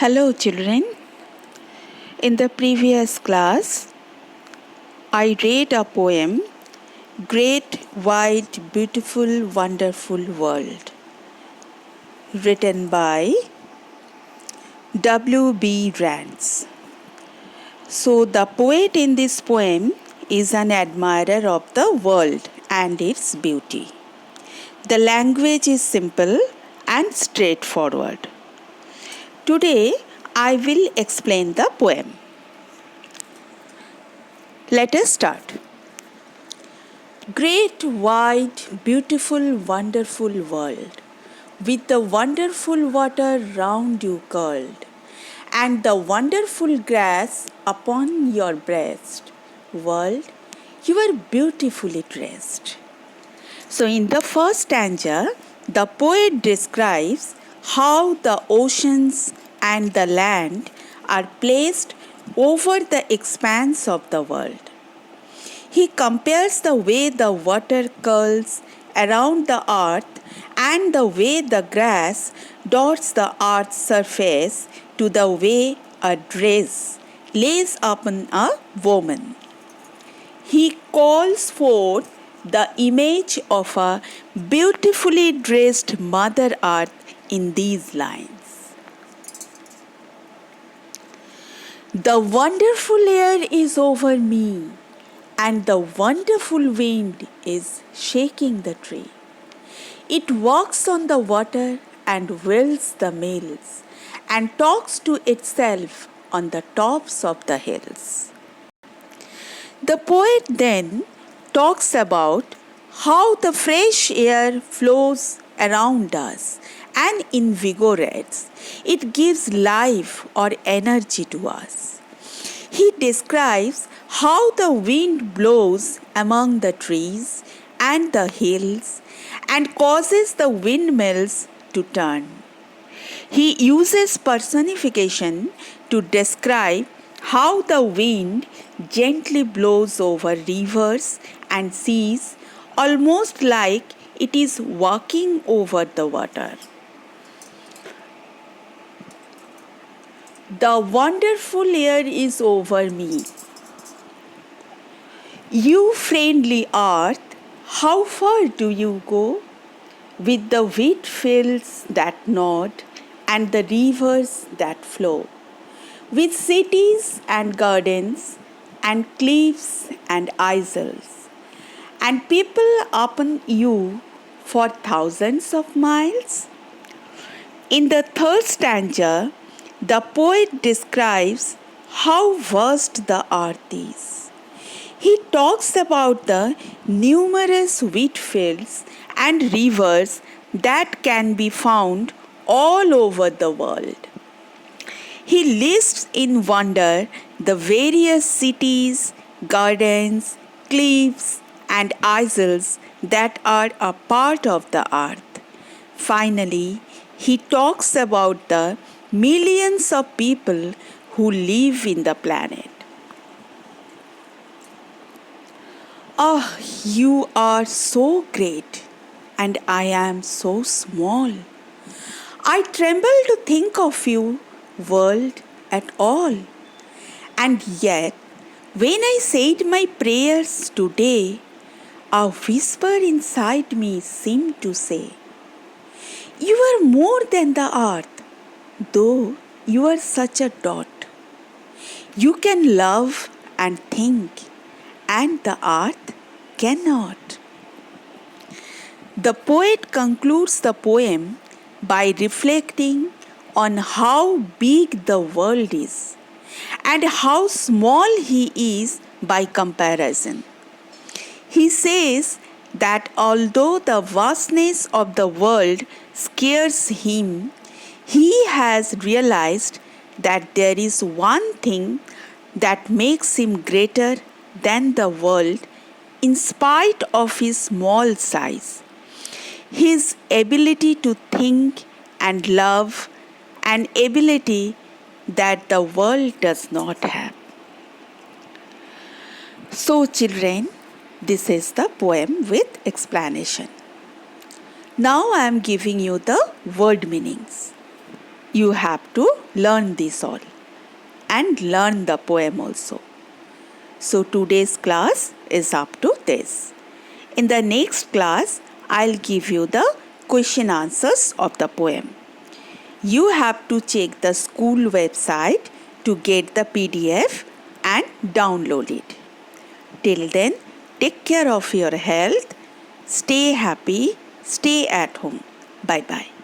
Hello children. In the previous class, I read a poem, Great, Wide, Beautiful, Wonderful World, written by W.B. Rance. So the poet in this poem is an admirer of the world and its beauty. The language is simple and straightforward. Today, I will explain the poem. Let us start. Great, wide, beautiful, wonderful world, with the wonderful water round you curled, and the wonderful grass upon your breast. World, you are beautifully dressed. So, in the first stanza, the poet describes how the oceans and the land are placed over the expanse of the world. He compares the way the water curls around the earth and the way the grass dots the earth's surface to the way a dress lays upon a woman. He calls forth the image of a beautifully dressed Mother Earth in these lines. The wonderful air is over me, and the wonderful wind is shaking the tree. It walks on the water and whirls the mills, and talks to itself on the tops of the hills. The poet then talks about how the fresh air flows around us and invigorates. It gives life or energy to us. He describes how the wind blows among the trees and the hills and causes the windmills to turn. He uses personification to describe how the wind gently blows over rivers and seas, almost like it is walking over the water. The wonderful air is over me. You friendly earth, how far do you go? With the wheat fields that nod and the rivers that flow, with cities and gardens and cliffs and isles, and people upon you for thousands of miles? In the third stanza, the poet describes how vast the earth is. He talks about the numerous wheat fields and rivers that can be found all over the world. He lists in wonder the various cities, gardens, cliffs, and isles that are a part of the earth. Finally, he talks about the millions of people who live in the planet. Ah, you are so great, and I am so small. I tremble to think of you, world, at all. And yet, when I said my prayers today, a whisper inside me seemed to say, you are more than the earth, though you are such a dot. You can love and think, and the earth cannot. The poet concludes the poem by reflecting on how big the world is and how small he is by comparison. He says that although the vastness of the world scares him, he has realized that there is one thing that makes him greater than the world in spite of his small size. His ability to think and love, an ability that the world does not have. So children, this is the poem with explanation. Now I am giving you the word meanings. you have to learn this all and learn the poem also. So today's class is up to this. In the next class, I'll give you the question answers of the poem. You have to check the school website to get the PDF and download it. Till then, take care of your health, stay happy, stay at home. Bye bye.